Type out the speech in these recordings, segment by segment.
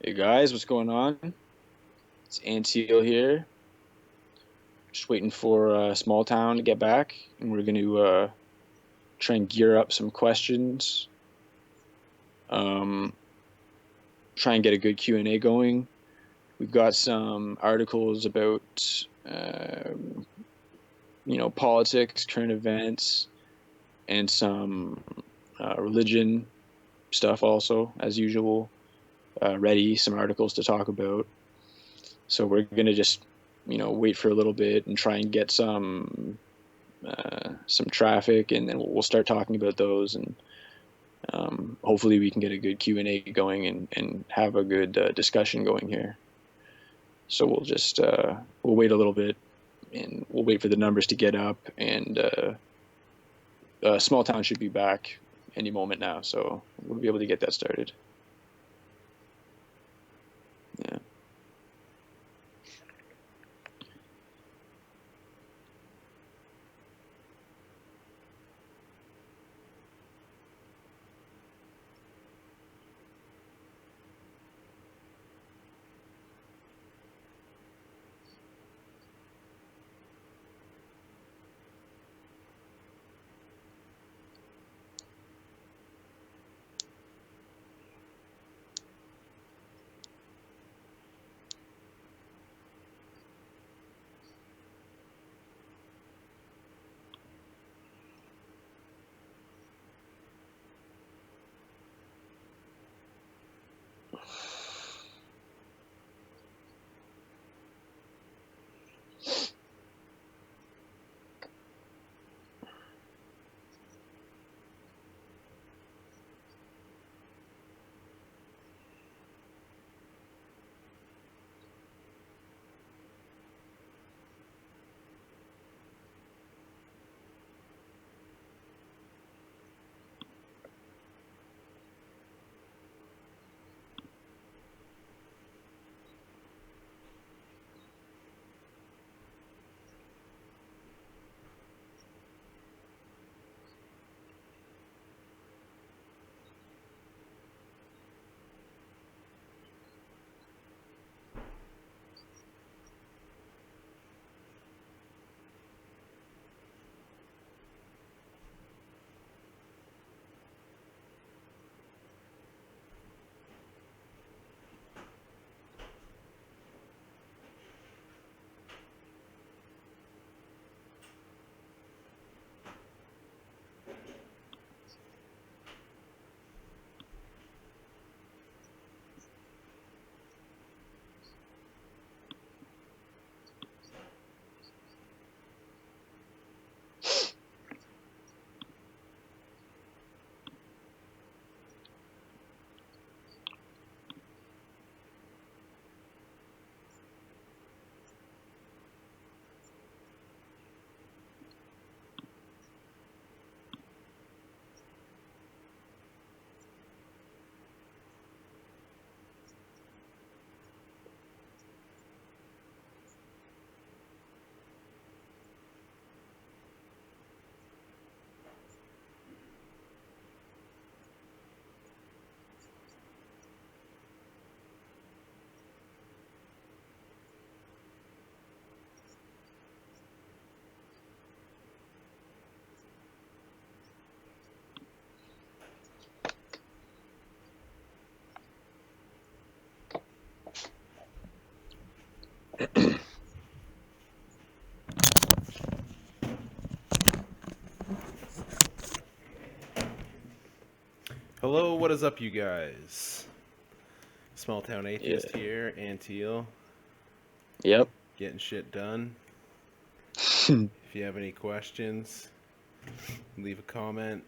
Hey guys, what's going on? It's Antille here. Just waiting for Small Town to get back, and we're going to try and gear up some questions. Um, Try and get a good Q&A going. We've got some articles about politics, current events, and some religion stuff also, as usual. Ready, some articles to talk about. So we're going to just wait for a little bit and try and get some traffic, and then we'll start talking about those, and hopefully we can get a good Q&A going and have a good discussion going here. So we'll wait a little bit, and we'll wait for the numbers to get up, and Small Town should be back any moment now, so we'll be able to get that started. Yeah. Hello, what is up, you guys? Small Town Yeah. Atheist here, Antille, Yep. getting shit done. If you have any questions, leave a comment.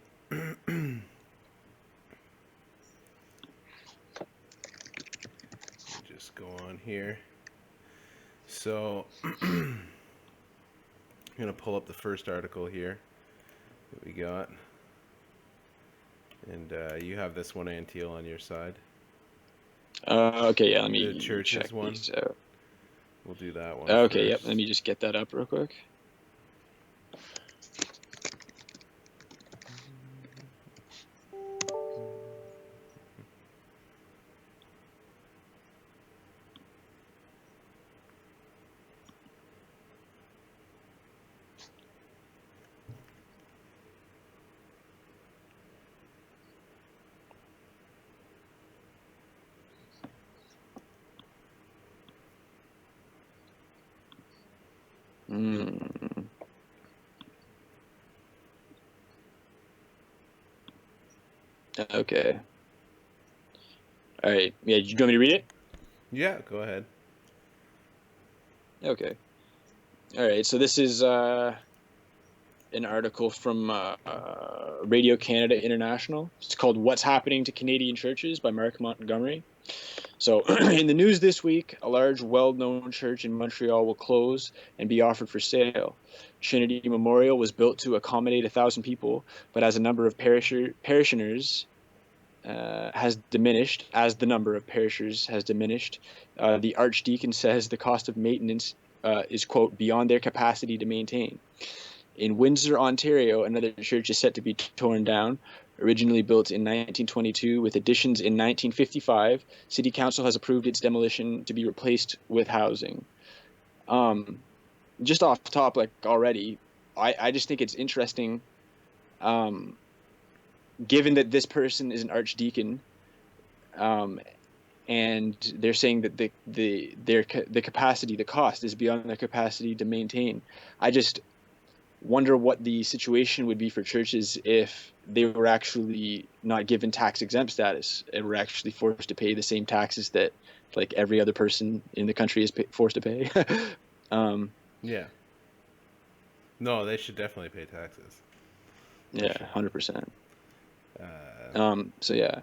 Just go on here. So, I'm going to pull up the first article here that we got. And you have this one, Antille, on your side. Okay, yeah, let The me churches check one. these out. We'll do that one Okay, yep, first. let me just get that up real quick. Mm, okay. All right. Yeah, you want me to read it? Yeah, go ahead. Okay. All right. So this is an article from Radio Canada International. It's called "What's Happening to Canadian Churches" by Mark Montgomery. So, in the news this week, a large, well-known church in Montreal will close and be offered for sale. Trinity Memorial was built to accommodate 1,000 people, but as a number of parishioners has diminished, as the number of parishioners has diminished, the archdeacon says the cost of maintenance is, quote, beyond their capacity to maintain. In Windsor, Ontario, another church is set to be torn down. Originally built in 1922 with additions in 1955, City Council has approved its demolition to be replaced with housing. Um, just off top, like already, I just think it's interesting, um, given that this person is an archdeacon, um, and they're saying that the capacity, the cost is beyond their capacity to maintain. I just wonder what the situation would be for churches if they were actually not given tax exempt status and were actually forced to pay the same taxes that like every other person in the country is forced to pay. um, Yeah. No, they should definitely pay taxes for yeah, sure. 100%. Uh, So yeah,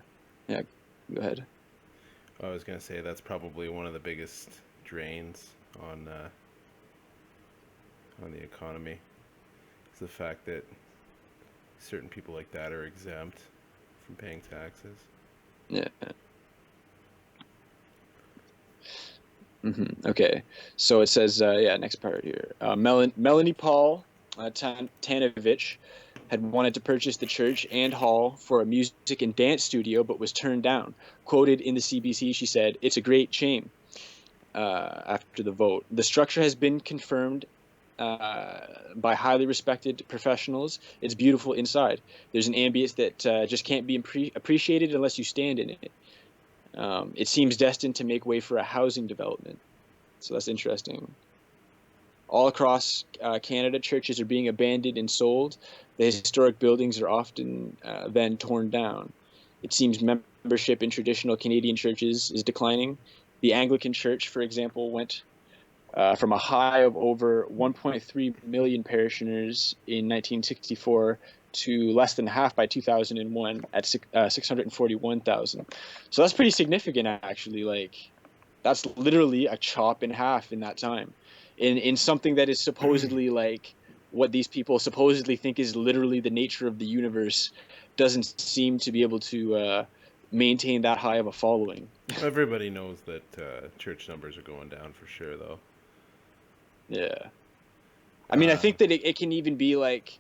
yeah, go ahead. I was gonna say that's probably one of the biggest drains on the economy. Is the fact that certain people like that are exempt from paying taxes. Yeah. Okay. So it says, yeah, next part here. Melanie Paul Tanovich had wanted to purchase the church and hall for a music and dance studio, but was turned down. Quoted in the CBC, she said, "It's a great shame." After the vote, the structure has been confirmed by highly respected professionals. It's beautiful inside. There's an ambience that just can't be appreciated unless you stand in it. It seems destined to make way for a housing development. So that's interesting. All across Canada, churches are being abandoned and sold. The historic buildings are often then torn down. It seems membership in traditional Canadian churches is declining. The Anglican Church, for example, went from a high of over 1.3 million parishioners in 1964 to less than half by 2001 at 641,000. So that's pretty significant, actually. Like, that's literally a chop in half in that time. In something that is supposedly like what these people supposedly think is literally the nature of the universe doesn't seem to be able to maintain that high of a following. Everybody knows that church numbers are going down for sure, though. Yeah. I mean, I Uh, think that it can even be like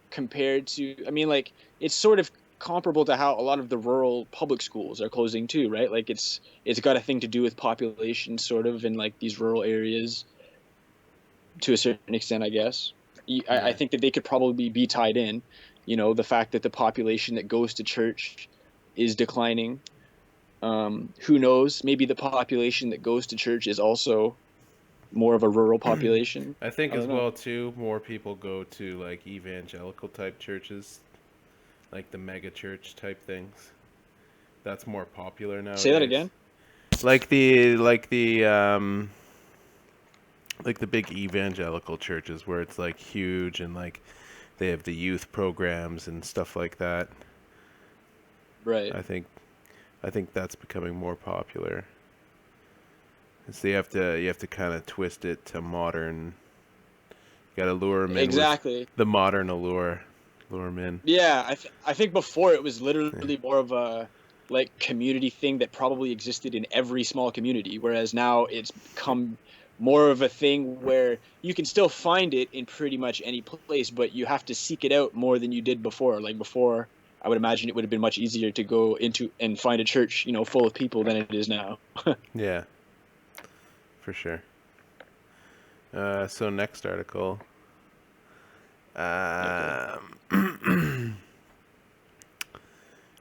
compared to, I mean, like it's sort of comparable to how a lot of the rural public schools are closing too, right? Like it's got a thing to do with population sort of in like these rural areas to a certain extent, I guess. I yeah, think that they could probably be tied in, the fact that the population that goes to church is declining. Who knows? Maybe the population that goes to church is also more of a rural population. I think I as don't know. well too. More people go to like evangelical type churches, like the mega church type things. That's more popular Say that nowadays. again. Like the big evangelical churches where it's like huge and like they have the youth programs and stuff like that. Right. I think I think that's becoming more popular. So you have to kind of twist it to modern. You got to lure them in with Exactly. the modern lure them in. Yeah, I think before it was Yeah. literally more of a like community thing that probably existed in every small community, whereas now it's become more of a thing where you can still find it in pretty much any place, but you have to seek it out more than you did before. Like before, I would imagine it would have been much easier to go into and find a church, full of people than it is now. Yeah, for sure. So next article. Okay.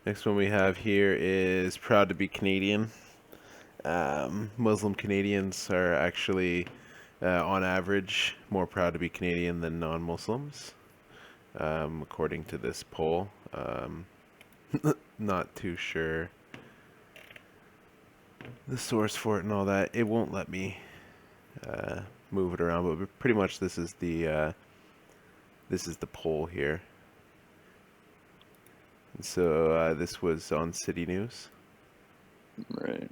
Next one we have here is proud to be Canadian. Muslim Canadians are actually on average, more proud to be Canadian than non-Muslims, according to this poll. Not too sure the source for it and all that. It won't let me move it around, but pretty much this is the poll here. And so this was on City News. Right.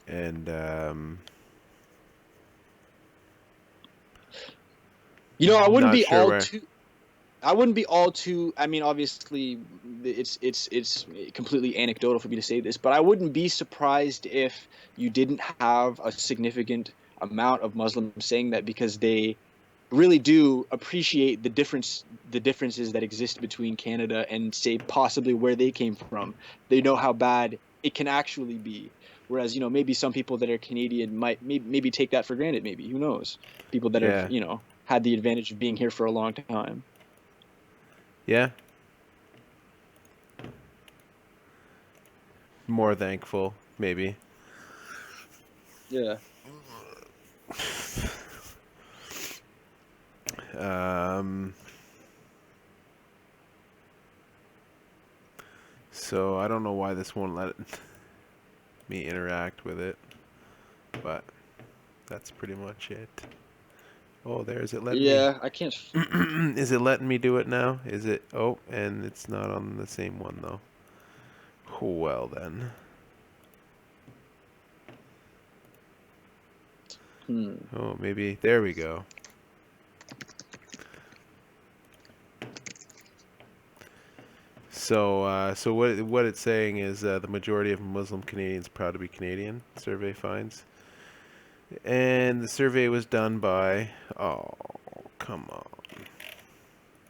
And I wouldn't not be sure all where. too. I wouldn't be all too. I mean, obviously, it's completely anecdotal for me to say this, but I wouldn't be surprised if you didn't have a significant amount of Muslims saying that, because they really do appreciate the differences that exist between Canada and, say, possibly where they came from. They know how bad it can actually be. Whereas, maybe some people that are Canadian might maybe take that for granted. Maybe, who knows? People that have, Yeah. had the advantage of being here for a long time. Yeah. More thankful, maybe. Yeah. So I don't know why this won't let me interact with it, but that's pretty much it. Oh, is it letting me? Yeah, I can't. Is it letting me do it now? Is it? Oh, and it's not on the same one though. Well then. Oh, maybe there we go. So what it's saying is the majority of Muslim Canadians proud to be Canadian. Survey finds, and the survey was done by. Oh, come on.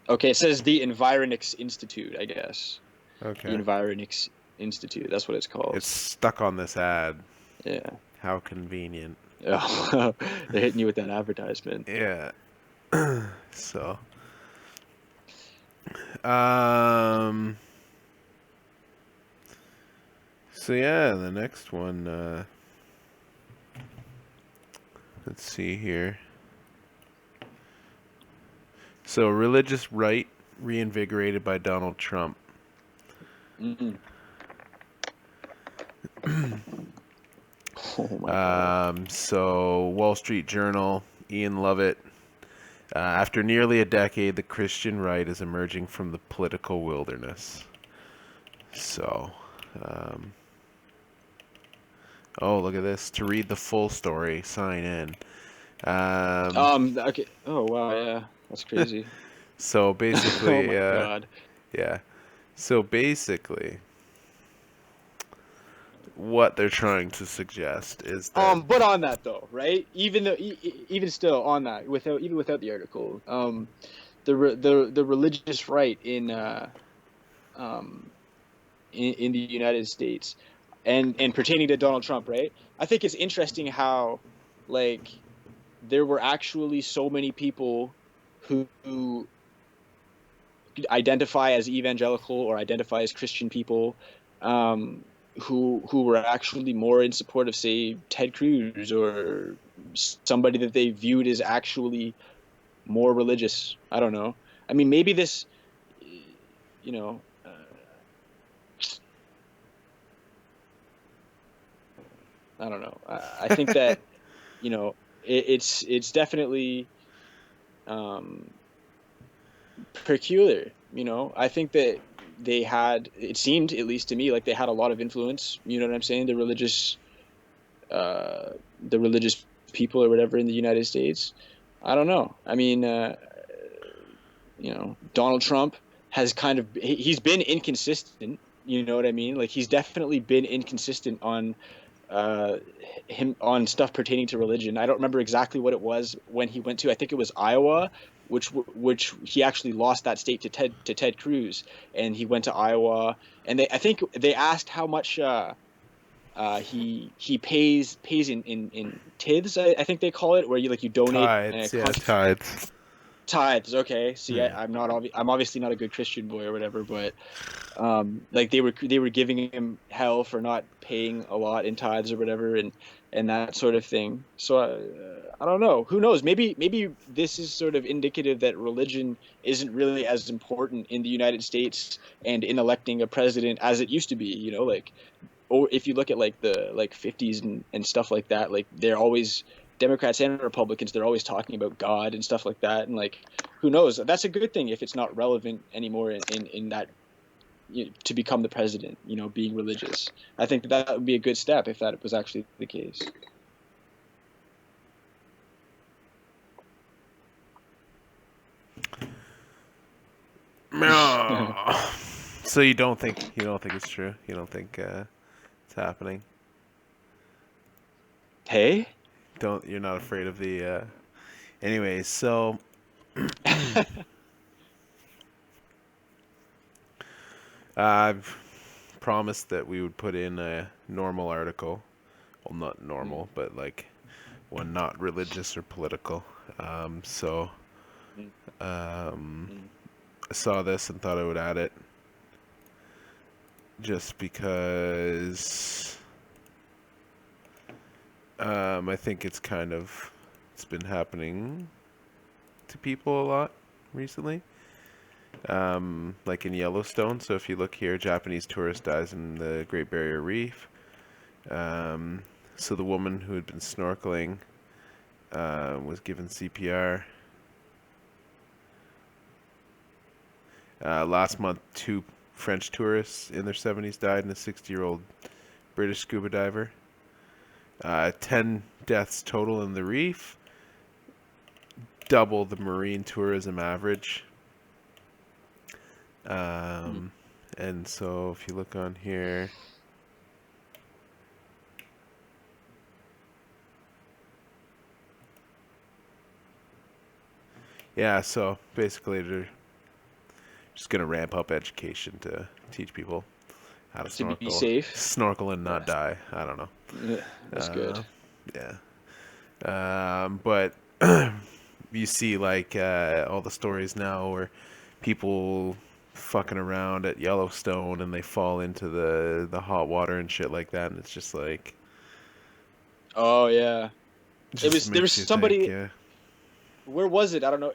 Okay, it says the Environics Institute, I guess. The Okay. Environics Institute, that's what it's called. It's stuck on this ad. Yeah. How convenient. Oh, they're hitting you with that advertisement. Yeah. So. Um. So yeah, the next one. Let's see here. So religious right reinvigorated by Donald Trump. Mm. Oh my God. So Wall Street Journal, Ian Lovett. After nearly a decade, the Christian right is emerging from the political wilderness. So, oh, look at this. To read the full story, sign in. Okay. Oh wow, yeah. That's crazy. So Oh basically, my God. yeah. So basically, what they're trying to suggest is that. But on that though, right? Even though, even still on that, without the article, the religious right um, in the United States, and pertaining to Donald Trump, right? I think it's interesting how, like, there were actually so many people who identify as evangelical or identify as Christian people, who were actually more in support of, say, Ted Cruz, or somebody that they viewed as actually more religious. I don't know. I mean, maybe this, you know, I don't know. I think that, it's definitely um, peculiar. I think that it seemed, at least to me, like they had a lot of influence. You know what I'm saying? Uh, the religious people or whatever in the United States. I don't know. I mean, Donald Trump has he's been inconsistent. You know what I mean? Like, he's definitely been inconsistent on uh, him on stuff pertaining to religion. I don't remember exactly what it was when he went to. I think it was Iowa, which he actually lost that state to Ted Cruz, and he went to Iowa, and I think they asked how much he pays in tithes. I think they call it, where you donate Tides, yeah, tides. Tithes. Okay. See, Yeah. I'm obviously not a good Christian boy or whatever, but like they were giving him hell for not paying a lot in tithes or whatever, and that sort of thing. So I don't know. Who knows? Maybe this is sort of indicative that religion isn't really as important in the United States and in electing a president as it used to be. Like, or if you look at like the like 50s and stuff like that, like they're always Democrats and Republicans, they're always talking about God and stuff like that, and like who knows? That's a good thing if it's not relevant anymore in that, to become the president, being religious. I think that would be a good step if that was actually the case. No. So you don't think it's true? You don't think it's happening? Hey? You're not afraid of the anyways, so I've promised that we would put in a normal article. Well, not normal, but like one not religious or political. So I saw this and thought I would add it just because I think it's been happening to people a lot recently. Like in Yellowstone. So if you look here, Japanese tourist dies in the Great Barrier Reef. So the woman who had been snorkeling was given CPR. Last month, 2 French tourists in their 70s died, and a 60-year-old British scuba diver. 10 deaths total in the reef, double the marine tourism average. And so if you look on here, yeah, so basically they're just going to ramp up education to teach people how to To be safe. snorkel and not die. I don't know. Yeah, that's good. Yeah. But you see like all the stories now where people fucking around at Yellowstone and they fall into the hot water and shit like that, and it's just like Oh yeah. There was makes you think, somebody. yeah. Where was it? I don't know.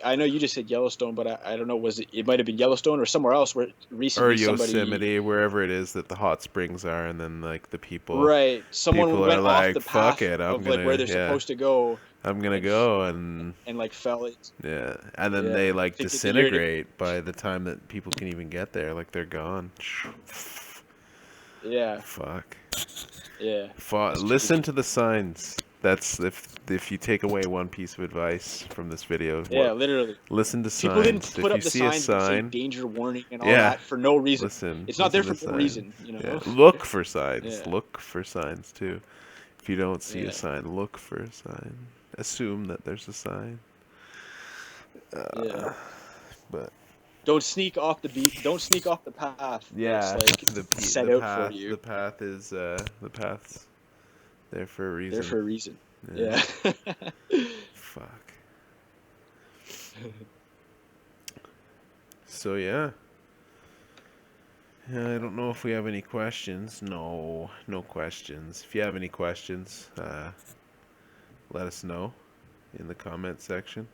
I know you just said Yellowstone, but I don't know. Was it? It might have been Yellowstone or somewhere else where Or recently somebody. Yosemite, wherever it is that the hot springs are, and then like the Right. Someone people are went off like, the fuck path it, of like where they're supposed to go I'm gonna and go, and like fell it. yeah, and then they Yeah. like Thinking that you're. disintegrate by the time that people can even get there, like they're gone. Yeah. Fuck. Yeah. It's true. Listen to the signs. That's if you take away one piece of advice from this video, Yeah, literally. listen to People didn't signs. put If you up the see a signs that say sign, danger warning and all yeah, that for no reason. It's not there listen for to no signs. reason, Yeah, look for signs. Yeah. Look for signs too. If you don't see a Yeah. sign, look for a sign. Assume that there's a sign. Yeah. But Don't sneak off the beat. Don't sneak off the path that's yeah, like the set the out for path you. the path is the path's there for a There reason. for a reason. Yeah. Yeah. Fuck. So yeah. I don't know if we have any questions. No questions. If you have any questions, let us know in the comment section.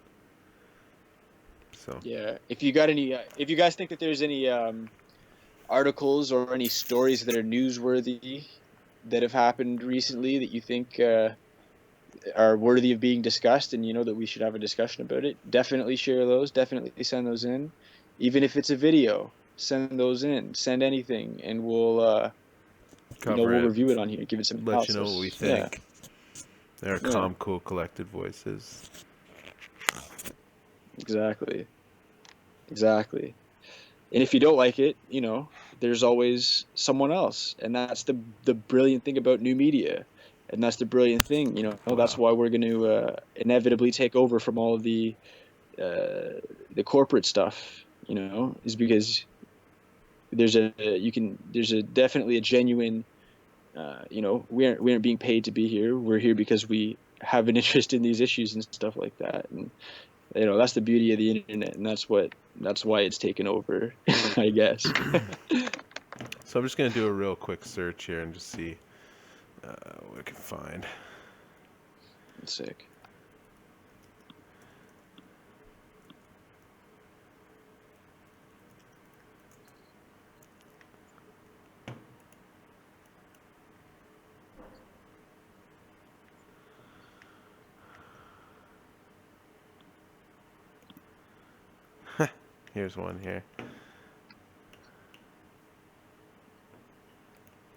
So Yeah. If you got any, if you guys think that there's any articles or any stories that are newsworthy that have happened recently that you think are worthy of being discussed, and that we should have a discussion about it, definitely share those. Definitely send those in, even if it's a video. Send those in. Send anything, and we'll cover it. review it on here. Give it some Let you analysis. know what we Yeah. think. There are calm, cool, collected voices. Exactly. Exactly. And if you don't like it, there's always someone else, and that's the brilliant thing about new media, and that's the brilliant thing. That's why we're going to inevitably take over from all of the corporate stuff. Is because there's definitely a genuine. We aren't being paid to be here. We're here because we have an interest in these issues and stuff like that, That's the beauty of the internet, and that's why it's taken over, I guess. So I'm just gonna do a real quick search here and just see what I can find. Sick. Here's one here.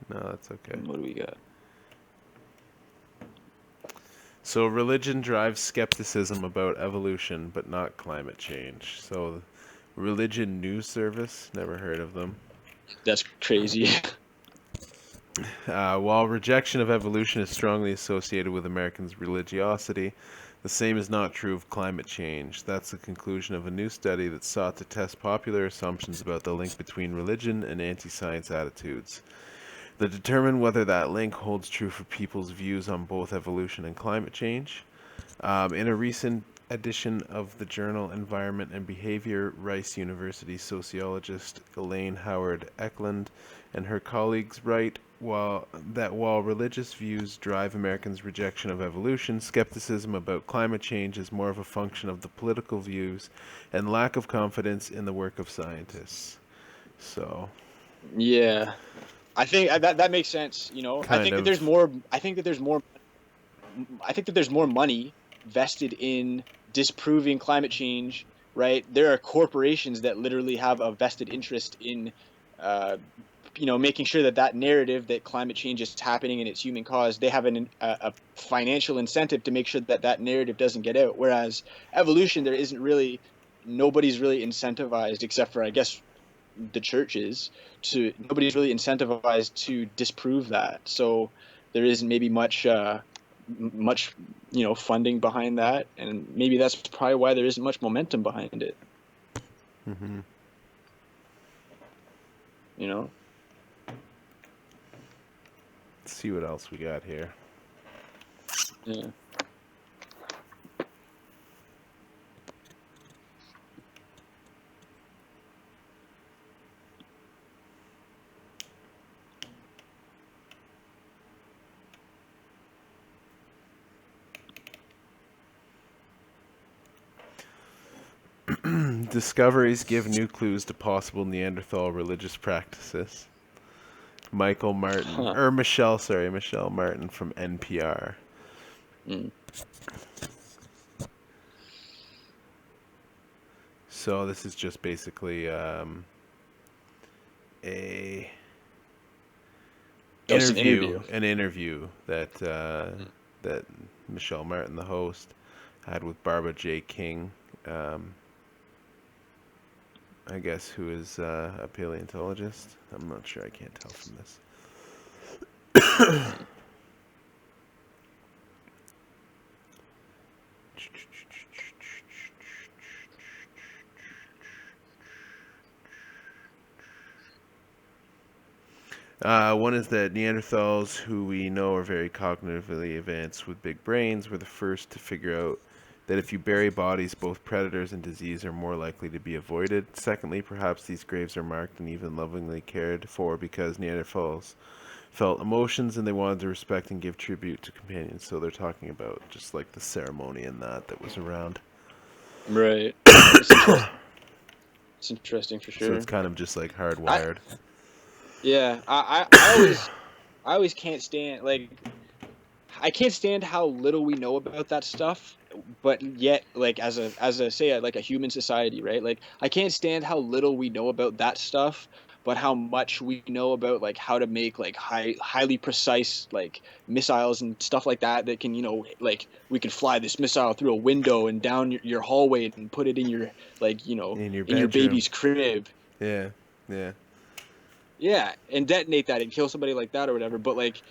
No, that's okay. What do we got? So religion drives skepticism about evolution, but not climate change. So religion news service, never heard of them. That's crazy. While rejection of evolution is strongly associated with Americans' religiosity, the same is not true of climate change. That's the conclusion of a new study that sought to test popular assumptions about the link between religion and anti-science attitudes. To determine whether that link holds true for people's views on both evolution and climate change. In a recent edition of the journal Environment and Behavior, Rice University sociologist Elaine Howard Eklund and her colleagues write while religious views drive Americans' rejection of evolution, skepticism about climate change is more of a function of the political views and lack of confidence in the work of scientists. So, Yeah. I think that makes sense. I think that there's more. I think that there's more money vested in disproving climate change. Right? There are corporations that literally have a vested interest in, making sure that narrative that climate change is happening and it's human caused. They have a financial incentive to make sure that narrative doesn't get out. Whereas evolution, nobody's really incentivized, except for, I guess, the churches. Nobody's really incentivized to disprove that, so there isn't maybe much funding behind that, and maybe that's probably why there isn't much momentum behind it. mm-hmm. Let's see what else we got here. Yeah. Discoveries give new clues to possible Neanderthal religious practices. Michelle Martin from NPR. Mm. So this is just basically an interview that that Michelle Martin, the host, had with Barbara J. King. I guess who is a paleontologist. I'm not sure. I can't tell from this. One is that Neanderthals, who we know are very cognitively advanced with big brains, were the first to figure out that if you bury bodies, both predators and disease are more likely to be avoided. Secondly, perhaps these graves are marked and even lovingly cared for because Neanderthals felt emotions and they wanted to respect and give tribute to companions. So they're talking about just like the ceremony and that was around. Right. It's interesting for sure. So it's kind of just like hardwired. I always can't stand, I can't stand how little we know about that stuff, but yet, like, as a human society, right? Like, I can't stand how little we know about that stuff, but how much we know about, like, how to make, like, highly precise, like, missiles and stuff like that can, like, we could fly this missile through a window and down your hallway and put it in your, like, in your baby's crib. Yeah. Yeah, and detonate that and kill somebody like that or whatever. But, like,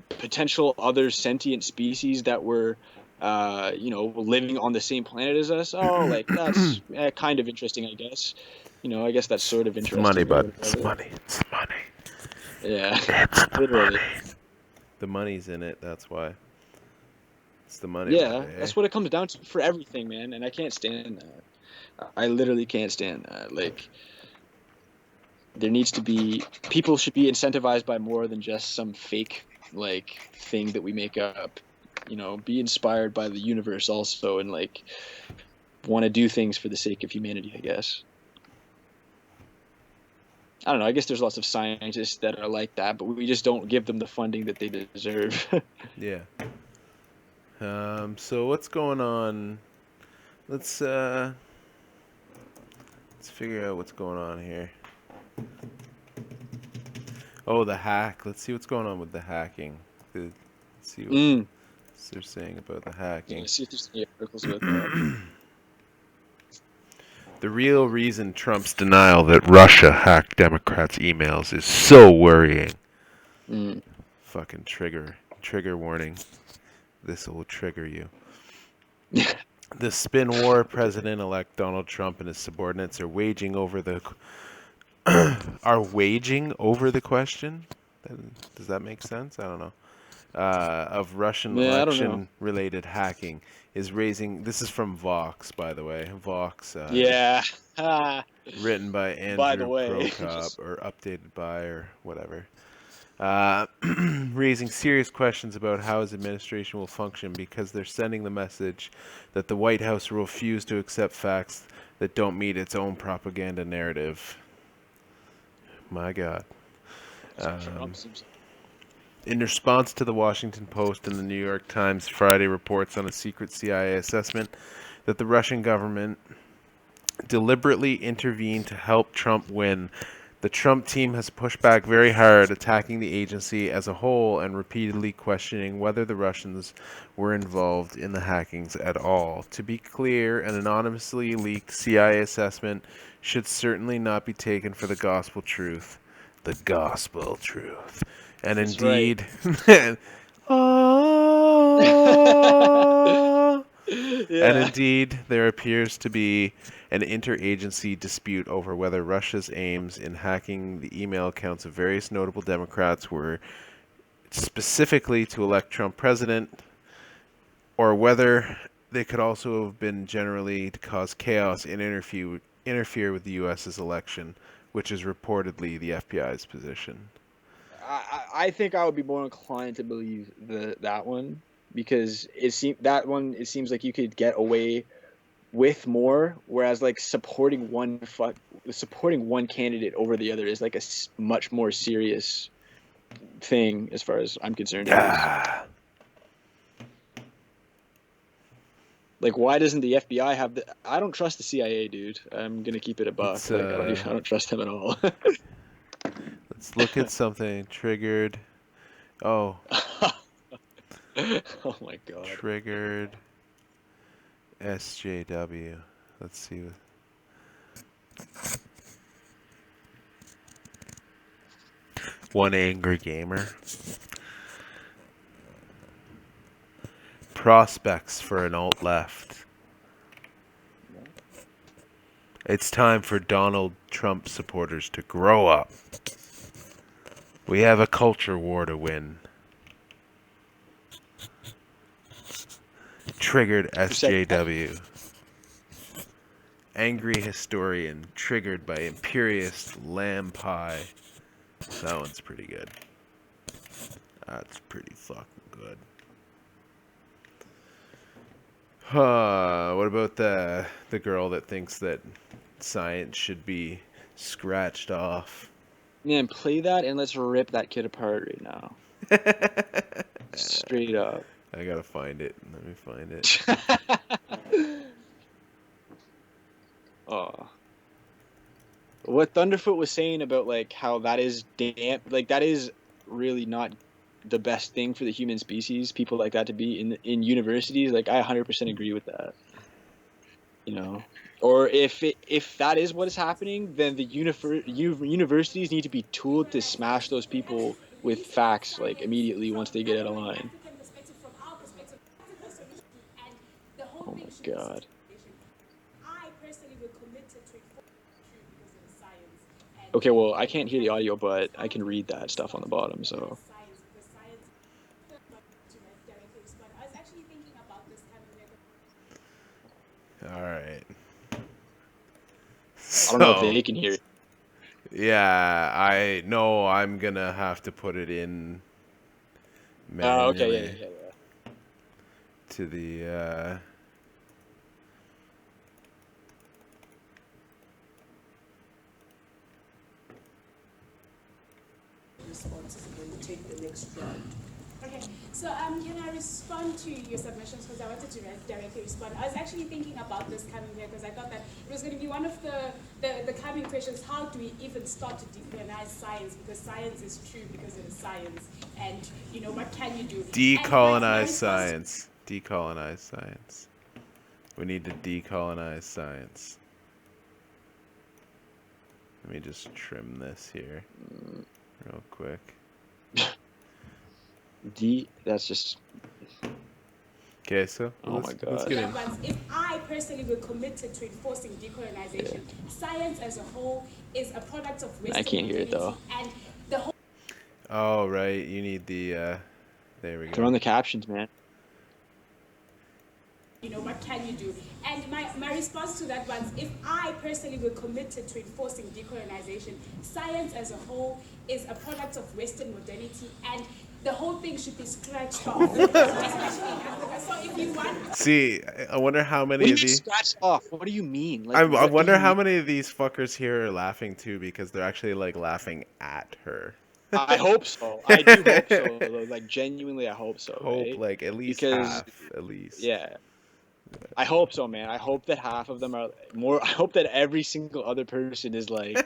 potential other sentient species that were, living on the same planet as us. Oh, like, that's kind of interesting, I guess. I guess that's sort of interesting. It's money, bud. It's money. It's money. Yeah. It's literally. The money's in it, that's why. It's the money, Yeah, brother. Eh? that's what it comes down to for everything, man. And I can't stand that. I literally can't stand that. Like, there needs to be people should be incentivized by more than just some fake like thing that we make up. You know, be inspired by the universe also, and like want to do things for the sake of humanity, I guess. I don't know. I guess there's lots of scientists that are like that, but we just don't give them the funding that they deserve. Yeah. So what's going on? Let's uh, let's figure out what's going on here. Oh, the hack. Let's see what's going on with the hacking. Let's see what Mm. they're saying about the Yeah, hacking. see if there's any articles about that. The real reason Trump's denial that Russia hacked Democrats' emails is so worrying. Mm. Fucking trigger warning. This will trigger you. The spin war President-elect Donald Trump and his subordinates are waging over the question. Does that make sense? I don't know. Of Russian Yeah, I don't know. election-related hacking is raising. This is from Vox, by the way. Vox, Yeah. written by By the Andrew way, Prokop just or updated by or whatever. Raising serious questions about how his administration will function because they're sending the message that the White House will refuse to accept facts that don't meet its own propaganda narrative. My God. that's what Um, Trump seems in response to the Washington Post and the New York Times Friday reports on a secret CIA assessment that the Russian government deliberately intervened to help Trump win, the Trump team has pushed back very hard, attacking the agency as a whole and repeatedly questioning whether the Russians were involved in the hackings at all. To be clear, an anonymously leaked CIA assessment should certainly not be taken for the gospel truth. The gospel truth. And that's right. indeed, ah, and Yeah. indeed, there appears to be an interagency dispute over whether Russia's aims in hacking the email accounts of various notable Democrats were specifically to elect Trump president, or whether they could also have been generally to cause chaos and interfere with the U.S.'s election, which is reportedly the FBI's position. I think I would be more inclined to believe that one because it seems like you could get away with more, whereas like supporting one candidate over the other is like much more serious thing as far as I'm concerned, anyways. Ah, Like, why doesn't the FBI have the? I don't trust the CIA, dude. I'm gonna keep it a buck. let's Like, I don't trust them at all. let's look at something triggered. Oh, Oh my god. triggered SJW. Let's see. One angry gamer. Prospects for an alt left. It's time for Donald Trump supporters to grow up. We have a culture war to win. Triggered Who said that? SJW. Angry historian triggered by imperious lamb pie. That one's pretty good. That's pretty fucking good. What about the girl that thinks that science should be scratched off? Man, play that and let's rip that kid apart right now. Straight up. I gotta find it. Let me find it. Oh. What Thunderfoot was saying about like how that is really not the best thing for the human species, people like that to be in universities, like I 100% agree with that. You know, or if that is what is happening, then the universities need to be tooled to smash those people with facts like immediately once they get out of line. Oh my god. Okay, well, I can't hear the audio, but I can read that stuff on the bottom, so All right. I don't know if So, they can hear it. yeah, I know I'm gonna have to put it in Okay, manually yeah. to the responses and then take the next round. Okay, so can I respond to your submissions because I wanted to directly respond. I was actually thinking about this coming here because I thought that it was going to be one of the coming questions. How do we even start to decolonize science? Because science is true because it is science, and you know what can you do? decolonize science. Decolonize science. We need to decolonize science. Let me just trim this here real quick. That's just. Okay, so Oh my let's God. get in. If I personally were committed to enforcing decolonization, science as a whole is a product of Western I can't hear it though. and the whole. Oh right, you need the. There we Throw go. on the captions, man. You know, what can you do? And my response to that was, if I personally were committed to enforcing decolonization, science as a whole is a product of Western modernity, and the whole thing should be scratched off. Especially in Africa. So if you want... See, I wonder how What do many you of mean these. scratch off? What do you mean? Like, I what do wonder you how mean? many of these fuckers here are laughing too because they're actually like laughing at her. I hope so. I do hope so. Though. Like, genuinely, I hope so, Hope right? like at least Because, half, at least. yeah, I hope so, man. I hope that half of them are more. I hope that every single other person is like,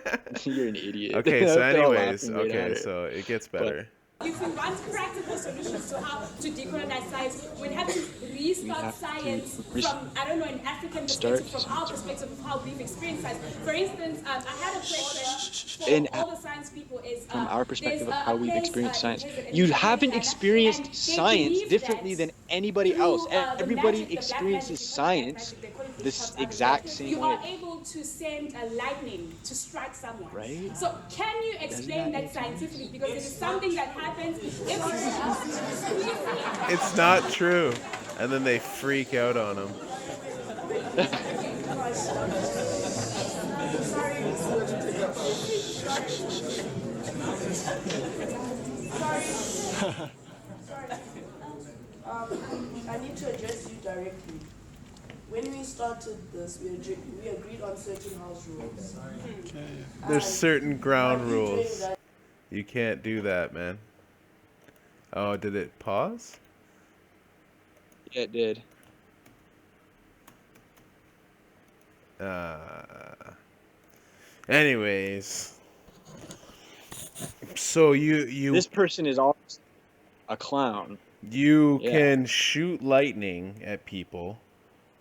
"You're an idiot." I Okay, so hope they're all anyways, laughing right at okay, her. so it gets But better. If we want practical solutions to how to decolonize science, we'd have to we restart have science to from, I don't know, an African start perspective, from our perspective of how we've experienced science. For instance, I had a question in for all the science people is, from our there's perspective of how a we've place experienced in science. You Antille in haven't Ghana, and experienced they science believe that differently than anybody else. through the Everybody magic, the black magic, experiences we call it black science magic, they call it this witchcraft out there, exact same you are way, able to send a lightning to strike someone. right? So can you Doesn't explain that that make sense? scientifically? Because it is something that happens if It's not true. And then they freak out on him. I need to address you directly. When we started this, we agreed on certain house rules. There's And certain ground by you doing rules. that, You can't do that, man. Oh, did it pause? Yeah, it did. Anyways. So This person is all a clown. you Yeah. can shoot lightning at people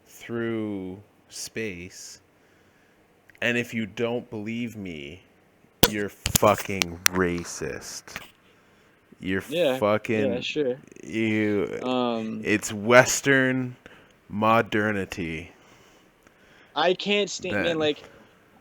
through space, and if you don't believe me, you're fucking racist. You're Yeah, sure. you. Um, It's Western modernity. I can't stand, man. That Like,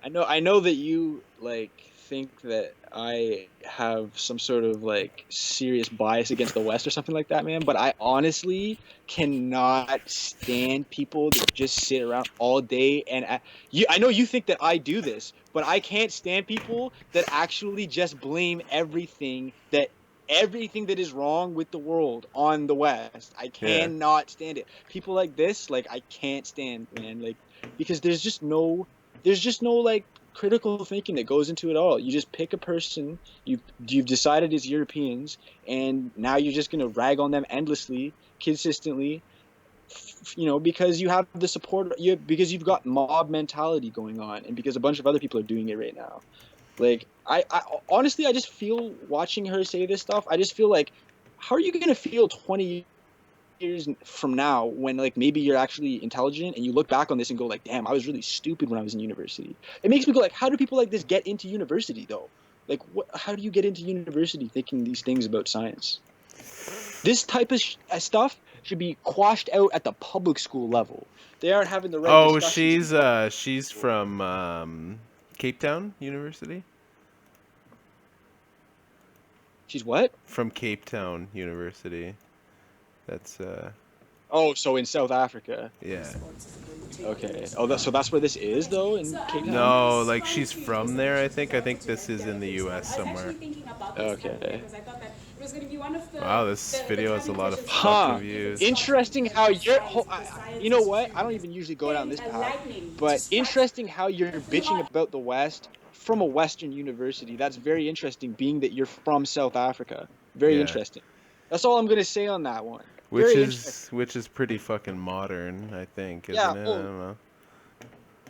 I know that you like think that I have some sort of like serious bias against the West or something like that, man. But I honestly cannot stand people that just sit around all day and you. I know you think that I do this, but I can't stand people that actually just blame everything that is wrong with the world on the West. I yeah. cannot stand it. People like this, like I can't stand, man. Like because there's just no like critical thinking that goes into it all. You just pick a person you've decided is Europeans, and now you're just gonna rag on them endlessly, consistently, because you have the support, because you've got mob mentality going on, and because a bunch of other people are doing it right now. Like I honestly, I just feel watching her say this stuff. I just feel like, how are you gonna feel 20 years from now when like maybe you're actually intelligent and you look back on this and go like, damn, I was really stupid when I was in university. It makes me go like, how do people like this get into university though? Like how do you get into university thinking these things about science? This type of stuff should be quashed out at the public school level. They aren't having the right Oh, discussions in she's from Cape Town University. She's what? From Cape Town University. That's Oh, so in South Africa. Yeah. Okay. Oh, so that's where this is, though, in Cape Town? No, like she's from there, I think. I think this is in the U.S. somewhere. Okay. Wow, this video has a lot of Huh. fucking views. Interesting how you're. You know what? I don't even usually go down this path, but interesting how you're bitching about the West from a Western university. That's very interesting, being that you're from South Africa. Very Yeah. interesting. That's all I'm gonna say on that one. Which Very is pretty fucking modern, I think, isn't Yeah, it? I well, don't know.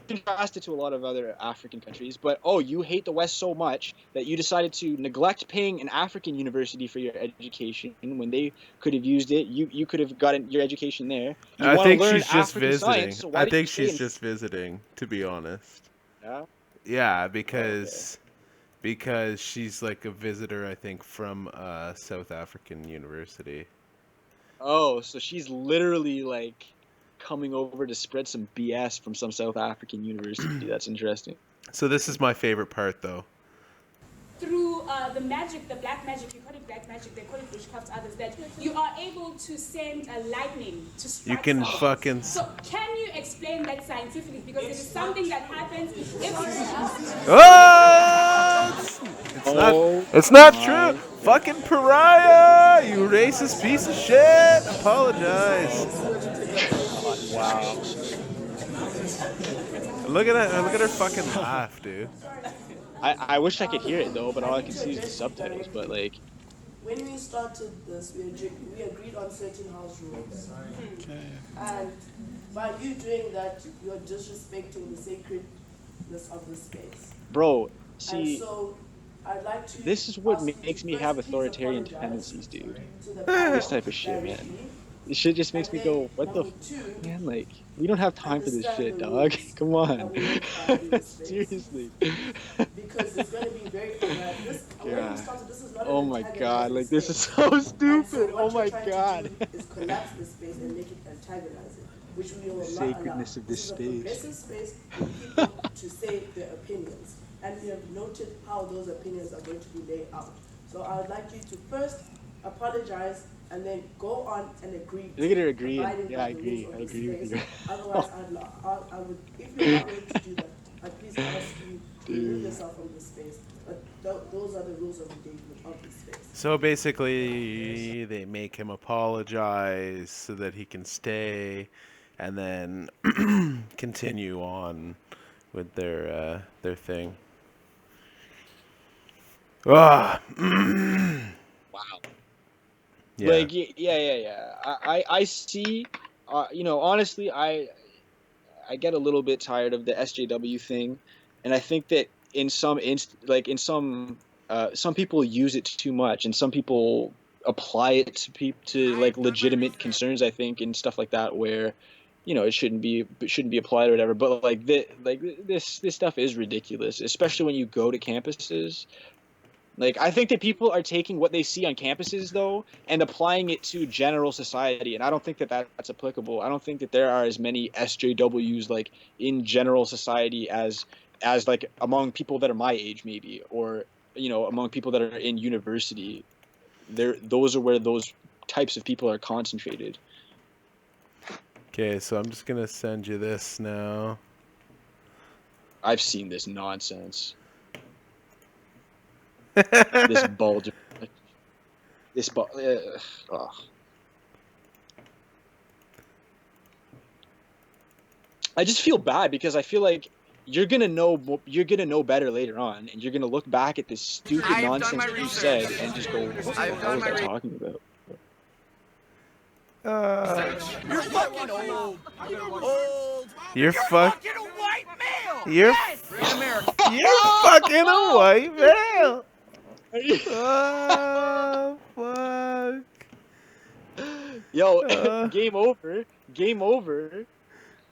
contrasted to a lot of other African countries, but you hate the West so much that you decided to neglect paying an African university for your education when they could have used it. You could have gotten your education there. You I want to think learn she's just African visiting. science, so why I did you think stay she's in? just visiting, to be honest. Yeah. Yeah, because she's like a visitor, I think, from South African University. Oh, so she's literally like coming over to spread some BS from some South African university. That's interesting. So this is my favorite part, though. Through the magic, the black magic, you call it black magic, they call it witchcraft to others, that you are able to send a lightning to strike You can someone. fucking. So can you explain that scientifically? Because it is something that happens every Oh! It's not my true. Fucking pariah! You racist piece of shit! Apologize. Wow. Look at that! Look at her fucking laugh, dude. I wish I could hear it though, but all I can see is the subtitles. But like, When we started this, we agreed on certain house rules. And by you doing that, you're disrespecting the sacredness of the space. bro, And see, so I'd like to this is what ask you makes to me first have please authoritarian apologize tendencies, dude. to the panel This type of shit, man. directly. This shit just makes And me then, go, what the number two, man? Like, we don't have time for this understand shit, the dog. rules Come that on. we make in this space. Seriously. Because it's going to be very this, when we God. started, this is not Oh an my antagonizing god, like this is space. so And so stupid. what Oh my you're trying god. to do is collapse the space and make it antagonizing, which we will The not allow. sacredness of this This is a progressive space for people to say their opinions, and we have noted how those opinions are going to be laid out. So I would like you to first apologize and then go on and agree. Look at her to agreeing. abiding Yeah, by I the agree. rules of I the agree with space. you. Otherwise, I would, if you're not willing to do that, I'd please ask you to remove Dude. yourself from this space. But those are the rules of engagement of this space. So basically, they make him apologize so that he can stay, and then continue on with their thing. Ah. Wow. Yeah. Like, yeah. I see. Honestly, I get a little bit tired of the SJW thing, and I think that in some some people use it too much, and some people apply it to like legitimate concerns, I think, and stuff like that, where it shouldn't be applied or whatever. But like this stuff is ridiculous, especially when you go to campuses. Like, I think that people are taking what they see on campuses, though, and applying it to general society, and I don't think that that's applicable. I don't think that there are as many SJWs, like, in general society as like, among people that are my age, maybe, or, among people that are in university. Those are where those types of people are concentrated. Okay, so I'm just gonna send you this now. I've seen this nonsense. This bulge. I just feel bad because I feel like you're gonna know better later on, and you're gonna look back at this stupid nonsense that you said and just go, "What the hell was I talking about?" You're fucking old. You're Fucking a white male. You're Great America. you're fucking a white male. Oh fuck. Yo, game over. Game over.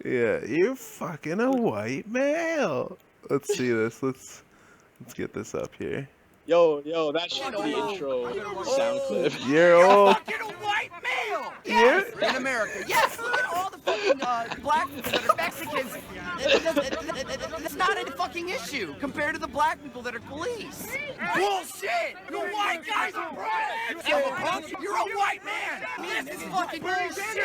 Yeah, you're fucking a white male. Let's see this. Let's get this up here. Yo, that should be the intro sound clip. You're old. Fucking a white male. male. Yes, in America. Yes, look at all the fucking black people that are Mexicans. It's not a fucking issue compared to the black people that are police. Bullshit! You white guys are brats! You're a white man! This is fucking bullshit!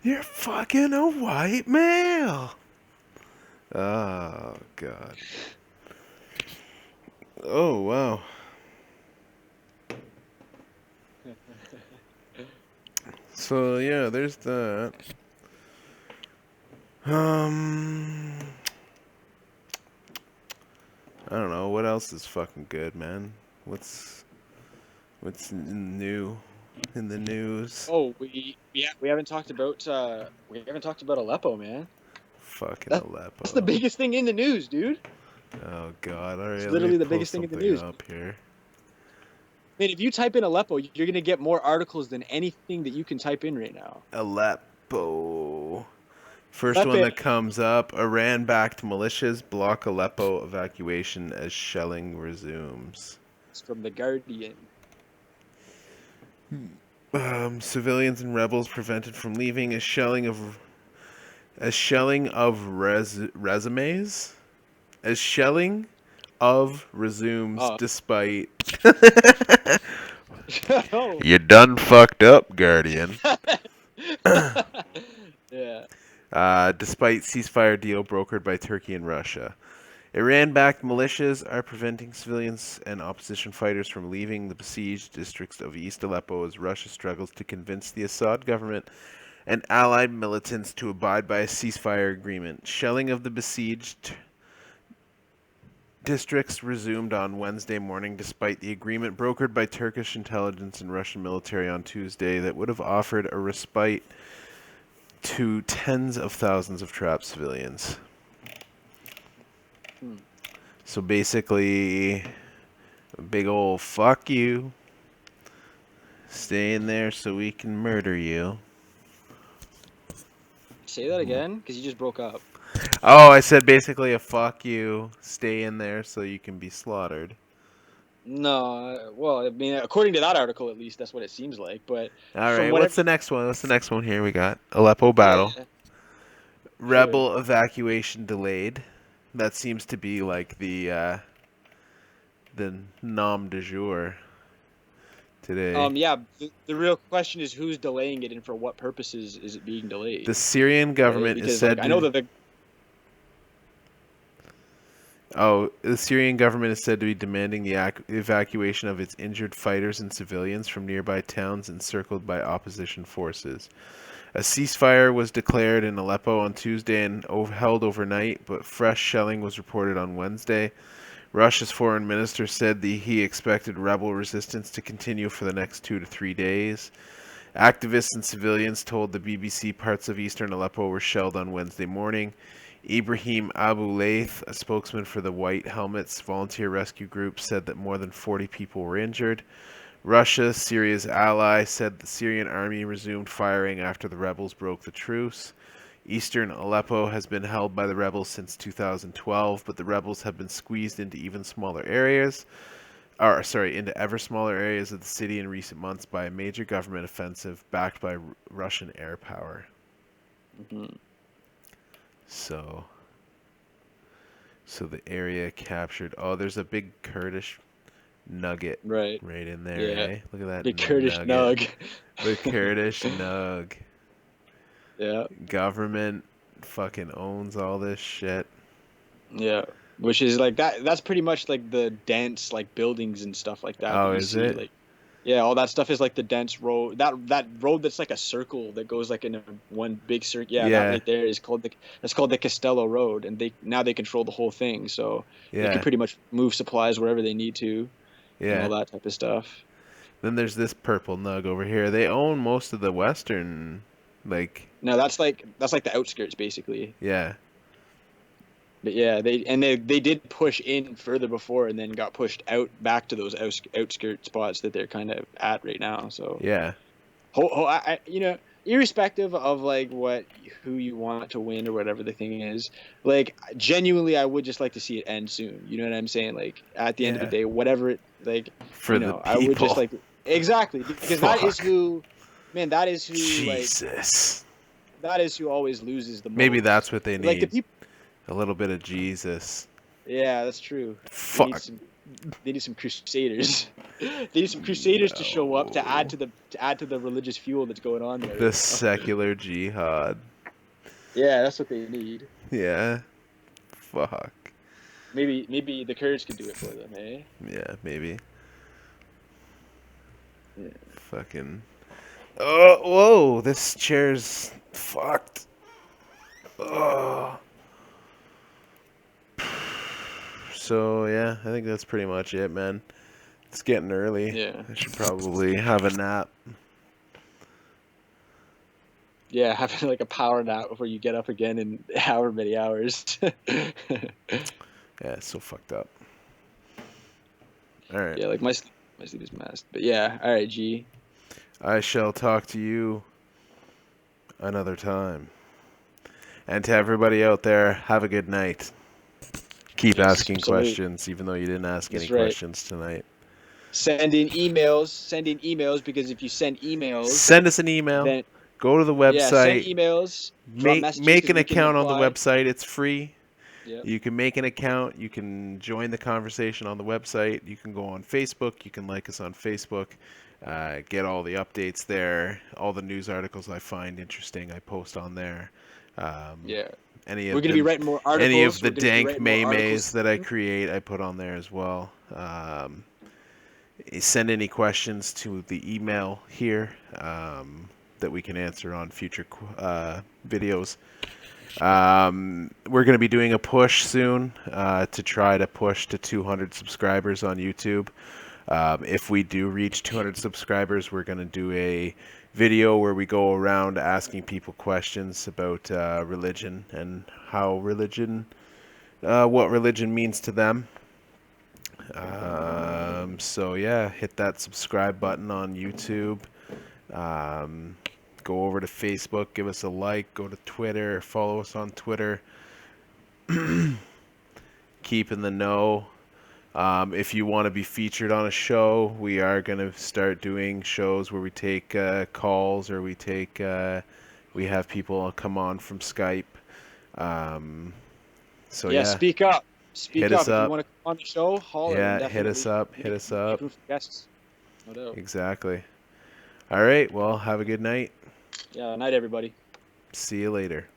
You're fucking a white male. Oh, God. Oh, wow. So, yeah, there's that. I don't know. What else is fucking good, man? What's new in the news? Oh, we haven't talked about Aleppo, man. Fucking That's Aleppo. the biggest thing in the news, dude. Oh, God. All right, It's let literally me the pull biggest thing in the something news. up here. Man, if you type in Aleppo, you're gonna get more articles than anything that you can type in right now. Aleppo. First Aleppo. one that comes up: Iran-backed militias block Aleppo evacuation as shelling resumes. It's from The Guardian. Civilians and rebels prevented from leaving as shelling of resumes. As shelling of resumes Oh. despite. Oh. You done fucked up, Guardian. Yeah. Despite ceasefire deal brokered by Turkey and Russia. Iran-backed militias are preventing civilians and opposition fighters from leaving the besieged districts of East Aleppo as Russia struggles to convince the Assad government and allied militants to abide by a ceasefire agreement. Shelling of the besieged districts resumed on Wednesday morning despite the agreement brokered by Turkish intelligence and Russian military on Tuesday that would have offered a respite to tens of thousands of trapped civilians. So basically, a big ol' fuck you. Stay in there so we can murder you. Say that again, because you just broke up. Oh, I said basically a fuck you. Stay in there so you can be slaughtered. No, well, I mean, according to that article, at least that's what it seems like. But All from right, what what's the next one? What's the next one here? We got Aleppo battle. Yeah, Rebel evacuation delayed. That seems to be like the nom du jour today. yeah. The real question is who's delaying it and for what purposes is it being delayed? The Syrian government because is said I know that the Syrian government is said to be demanding the evacuation of its injured fighters and civilians from nearby towns encircled by opposition forces. A ceasefire was declared in Aleppo on Tuesday and held overnight, but fresh shelling was reported on Wednesday. Russia's foreign minister said that he expected rebel resistance to continue for the next 2 to 3 days. Activists and civilians told the BBC parts of eastern Aleppo were shelled on Wednesday morning. Ibrahim Abu Laith, a spokesman for the White Helmets volunteer rescue group, said that more than 40 people were injured. Russia, Syria's ally, said the Syrian army resumed firing after the rebels broke the truce. Eastern Aleppo has been held by the rebels since 2012, but the rebels have been squeezed into ever smaller areas of the city in recent months by a major government offensive backed by Russian air power. Mhm. So the area captured. Oh, there's a big Kurdish nugget right. in there. Yeah. Eh? Look at that. The Kurdish nug. The Kurdish nug. Yeah. Government fucking owns all this shit. Yeah. Which is like that. That's pretty much like the dense like buildings and stuff like that. Oh, that you is see. it? Like, yeah, all that stuff is like the dense road. That road that's like a circle that goes like in a one big circle. Yeah, Yeah. that right there is called the Castello Road, and they control the whole thing. So they Yeah. can pretty much move supplies wherever they need to, and Yeah. all that type of stuff. Then there's this purple nug over here. They own most of the western, like. No, that's like the outskirts basically. Yeah. But yeah, they did push in further before, and then got pushed out back to those outskirt spots that they're kind of at right now. So Yeah. Irrespective of like who you want to win or whatever the thing is, like genuinely, I would just like to see it end soon. You know what I'm saying? Like at the end of the Yeah. day, whatever it like, For the I would just people. like, Exactly, because that is Fuck. who, man, that is who Jesus. that is who always loses the most. Maybe that's what they Like the need. people. A little bit of Jesus. Yeah, that's true. Fuck. They need some crusaders. They need some crusaders to show up to add No. to the religious fuel that's going on there. The secular jihad. Yeah, that's what they need. Yeah. Fuck. Maybe the Kurds could do it for them, eh? Yeah, maybe. Yeah. Fucking. Oh, whoa! This chair's fucked. Oh. So yeah, I think that's pretty much it, man. It's getting early. Yeah. I should probably have a nap. Yeah, having like a power nap before you get up again in however many hours. Yeah, it's so fucked up. All right. Yeah, like my sleep is messed. But yeah, all right, G. I shall talk to you another time. And to everybody out there, have a good night. Keep Yes, asking salute. questions, even though you didn't ask That's any right. questions tonight. Send in emails because if you send emails, Send us an email. then Go to the yeah, send website. emails. Drop messages Make 'cause an we can account on the reply. website. It's free. Yep. You can make an account. You can join the conversation on the website. You can go on Facebook. You can like us on Facebook. Get all the updates there. All the news articles I find interesting, I post on there. Yeah. Any We're of gonna be writing more articles. any of the We're gonna be dank writing more maymays articles. that I create, I put on there as well. Send any questions to the email here that we can answer on future videos. We're going to be doing a push soon to try to push to 200 subscribers on YouTube. If we do reach 200 subscribers, we're going to do a video where we go around asking people questions about religion and how what religion means to them. So yeah, hit that subscribe button on YouTube. Go over to Facebook, give us a like, go to Twitter, follow us on Twitter. Keep in the know. If you want to be featured on a show, we are going to start doing shows where we take calls or we have people come on from Skype. So yeah, Speak up. Speak Hit up. us If up. you want to come on the show, holler. Yeah, and hit us definitely up. Hit us up. make room for guests. No doubt. Exactly. All right. Well, have a good night. Yeah. Night, everybody. See you later.